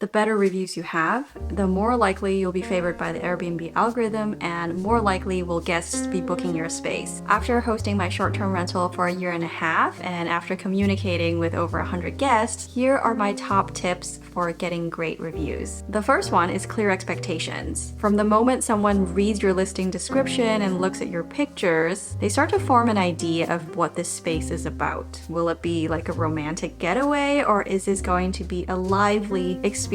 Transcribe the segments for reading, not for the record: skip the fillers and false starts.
The better reviews you have, the more likely you'll be favored by the Airbnb algorithm and more likely will guests be booking your space. After hosting my short-term rental for a year and a half and after communicating with over 100 guests, here are my top tips for getting great reviews. The first one is clear expectations. From the moment someone reads your listing description and looks at your pictures, they start to form an idea of what this space is about. Will it be like a romantic getaway, or is this going to be a lively experience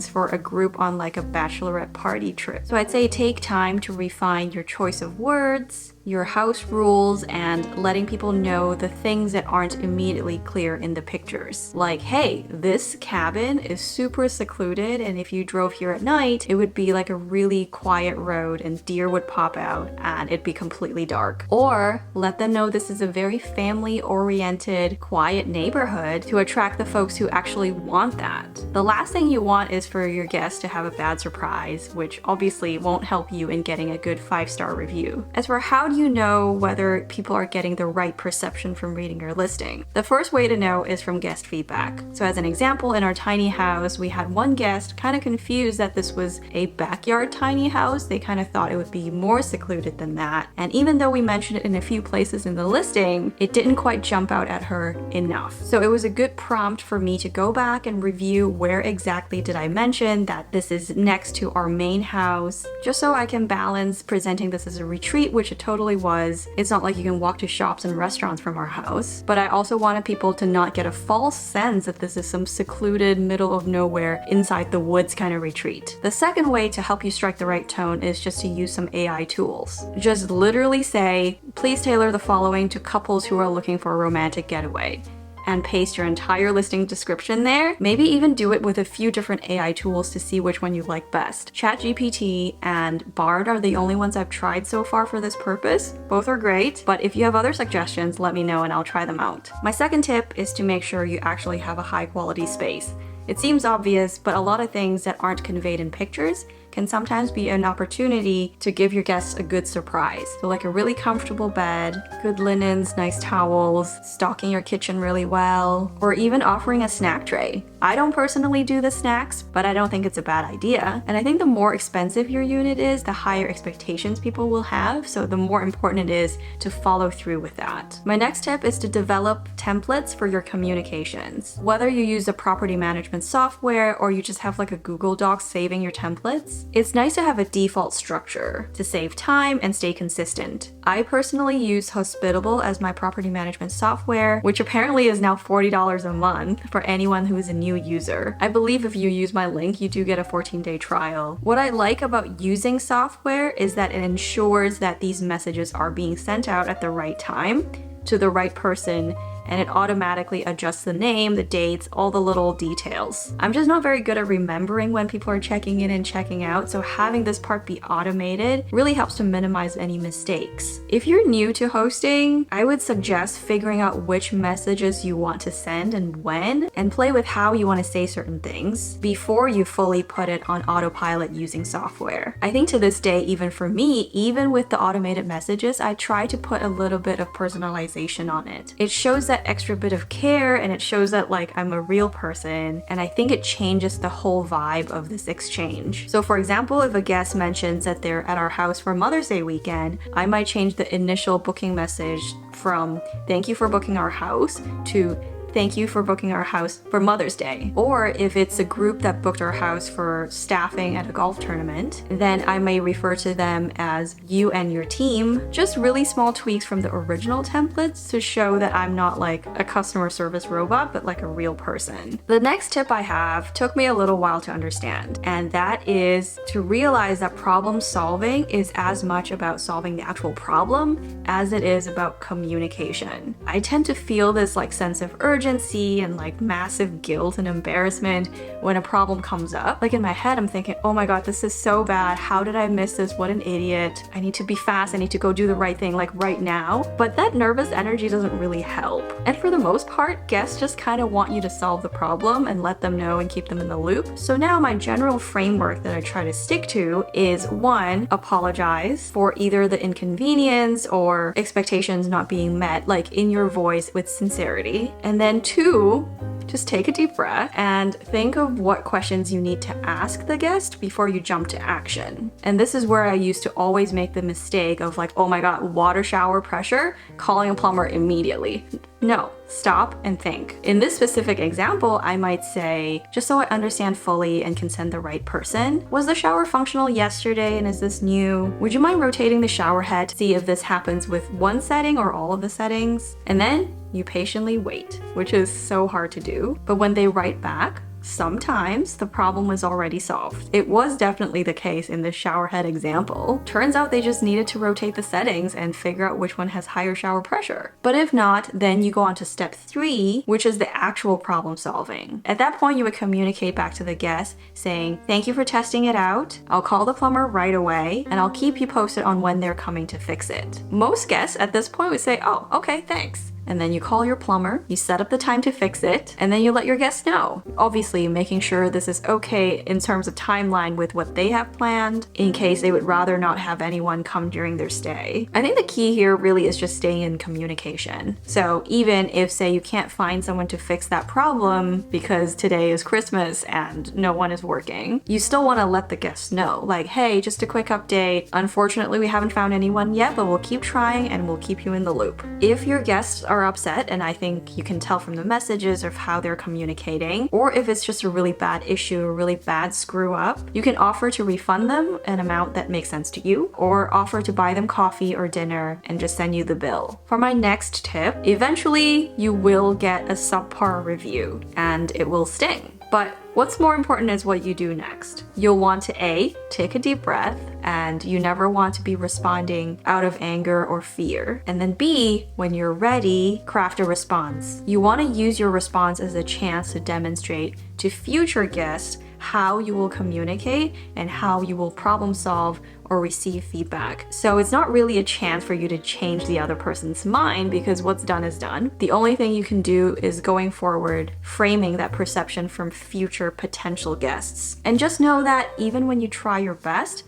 for a group on like a bachelorette party trip? So I'd say take time to refine your choice of words, your house rules, and letting people know the things that aren't immediately clear in the pictures. Like, hey, this cabin is super secluded, and if you drove here at night, it would be like a really quiet road and deer would pop out and it'd be completely dark. Or let them know this is a very family-oriented, quiet neighborhood to attract the folks who actually want that. The last thing you want is for your guests to have a bad surprise, which obviously won't help you in getting a good 5-star review. As for how do you know whether people are getting the right perception from reading your listing? The first way to know is from guest feedback. So as an example, in our tiny house, we had one guest kind of confused that this was a backyard tiny house. They kind of thought it would be more secluded than that. And even though we mentioned it in a few places in the listing, it didn't quite jump out at her enough. So it was a good prompt for me to go back and review where exactly did I mention that this is next to our main house, just so I can balance presenting this as a retreat, which it totally was. It's not like you can walk to shops and restaurants from our house, but I also wanted people to not get a false sense that this is some secluded, middle of nowhere, inside the woods kind of retreat. The second way to help you strike the right tone is just to use some AI tools. Just literally say, please tailor the following to couples who are looking for a romantic getaway, and paste your entire listing description there. Maybe even do it with a few different AI tools to see which one you like best. ChatGPT and Bard are the only ones I've tried so far for this purpose. Both are great, but if you have other suggestions, let me know and I'll try them out. My second tip is to make sure you actually have a high quality space. It seems obvious, but a lot of things that aren't conveyed in pictures can sometimes be an opportunity to give your guests a good surprise. So like a really comfortable bed, good linens, nice towels, stocking your kitchen really well, or even offering a snack tray. I don't personally do the snacks, but I don't think it's a bad idea. And I think the more expensive your unit is, the higher expectations people will have, so the more important it is to follow through with that. My next tip is to develop templates for your communications. Whether you use a property management software or you just have like a Google Doc saving your templates, it's nice to have a default structure to save time and stay consistent. I personally use Hospitable as my property management software, which apparently is now $40 a month for anyone who is a new user. I believe if you use my link, you do get a 14-day trial. What I like about using software is that it ensures that these messages are being sent out at the right time to the right person, and it automatically adjusts the name, the dates, all the little details. I'm just not very good at remembering when people are checking in and checking out, so having this part be automated really helps to minimize any mistakes. If you're new to hosting, I would suggest figuring out which messages you want to send and when, and play with how you want to say certain things before you fully put it on autopilot using software. I think to this day, even for me, even with the automated messages, I try to put a little bit of personalization on it. It shows that extra bit of care, and it shows that like I'm a real person, and I think it changes the whole vibe of this exchange. So for example, if a guest mentions that they're at our house for Mother's Day weekend, I might change the initial booking message from "thank you for booking our house" to "thank you for booking our house for Mother's Day." Or if it's a group that booked our house for staffing at a golf tournament, then I may refer to them as "you and your team." Just really small tweaks from the original templates to show that I'm not like a customer service robot, but like a real person. The next tip I have took me a little while to understand, and that is to realize that problem solving is as much about solving the actual problem as it is about communication. I tend to feel this like sense of urgency and like massive guilt and embarrassment when a problem comes up. Like in my head, I'm thinking, oh my god, this is so bad. How did I miss this? What an idiot. I need to be fast. I need to go do the right thing like right now. But that nervous energy doesn't really help. And for the most part, guests just kind of want you to solve the problem and let them know and keep them in the loop. So now my general framework that I try to stick to is 1, apologize for either the inconvenience or expectations not being met, like in your voice with sincerity. And then then 2, just take a deep breath and think of what questions you need to ask the guest before you jump to action. And this is where I used to always make the mistake of like, oh my God, water shower pressure, calling a plumber immediately. No, stop and think. In this specific example, I might say, just so I understand fully and can send the right person, was the shower functional yesterday and is this new? Would you mind rotating the shower head to see if this happens with one setting or all of the settings? And then you patiently wait, which is so hard to do. But when they write back, sometimes the problem was already solved. It was definitely the case in this shower head example. Turns out they just needed to rotate the settings and figure out which one has higher shower pressure. But if not, then you go on to step 3, which is the actual problem solving. At that point, you would communicate back to the guest saying, thank you for testing it out. I'll call the plumber right away and I'll keep you posted on when they're coming to fix it. Most guests at this point would say, oh, okay, thanks. And then you call your plumber, you set up the time to fix it, and then you let your guests know. Obviously, making sure this is okay in terms of timeline with what they have planned, in case they would rather not have anyone come during their stay. I think the key here really is just staying in communication. So even if, say, you can't find someone to fix that problem because today is Christmas and no one is working, you still want to let the guests know, like, hey, just a quick update. Unfortunately, we haven't found anyone yet, but we'll keep trying and we'll keep you in the loop. If your guests are upset, and I think you can tell from the messages of how they're communicating, or if it's just a really bad issue, a really bad screw up, you can offer to refund them an amount that makes sense to you, or offer to buy them coffee or dinner and just send you the bill. For my next tip, eventually you will get a subpar review and it will sting. But what's more important is what you do next. You'll want to A, take a deep breath, and you never want to be responding out of anger or fear. And then B, when you're ready, craft a response. You want to use your response as a chance to demonstrate to future guests how you will communicate and how you will problem solve or receive feedback. So it's not really a chance for you to change the other person's mind because what's done is done. The only thing you can do is going forward, framing that perception from future potential guests. And just know that even when you try your best,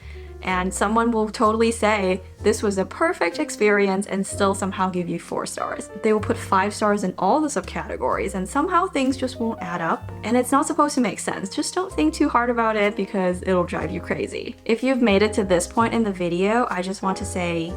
and someone will totally say, this was a perfect experience and still somehow give you 4 stars. They will put 5 stars in all the subcategories and somehow things just won't add up. And it's not supposed to make sense. Just don't think too hard about it because it'll drive you crazy. If you've made it to this point in the video, I just want to say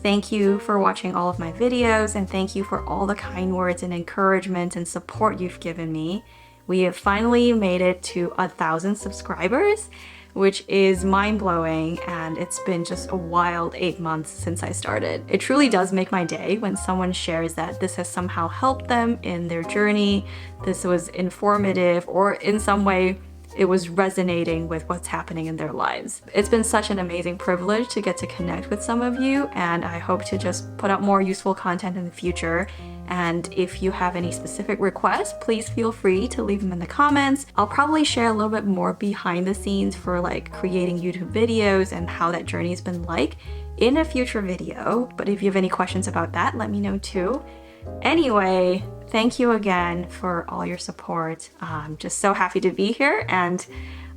thank you for watching all of my videos and thank you for all the kind words and encouragement and support you've given me. We have finally made it to 1,000 subscribers, which is mind-blowing, and it's been just a wild 8 months since I started. It truly does make my day when someone shares that this has somehow helped them in their journey, this was informative, or in some way it was resonating with what's happening in their lives. It's been such an amazing privilege to get to connect with some of you, and I hope to just put out more useful content in the future. And if you have any specific requests, please feel free to leave them in the comments. I'll probably share a little bit more behind the scenes for like creating YouTube videos and how that journey's been like in a future video. But if you have any questions about that, let me know too. Anyway, thank you again for all your support. I'm just so happy to be here and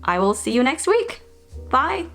I will see you next week. Bye!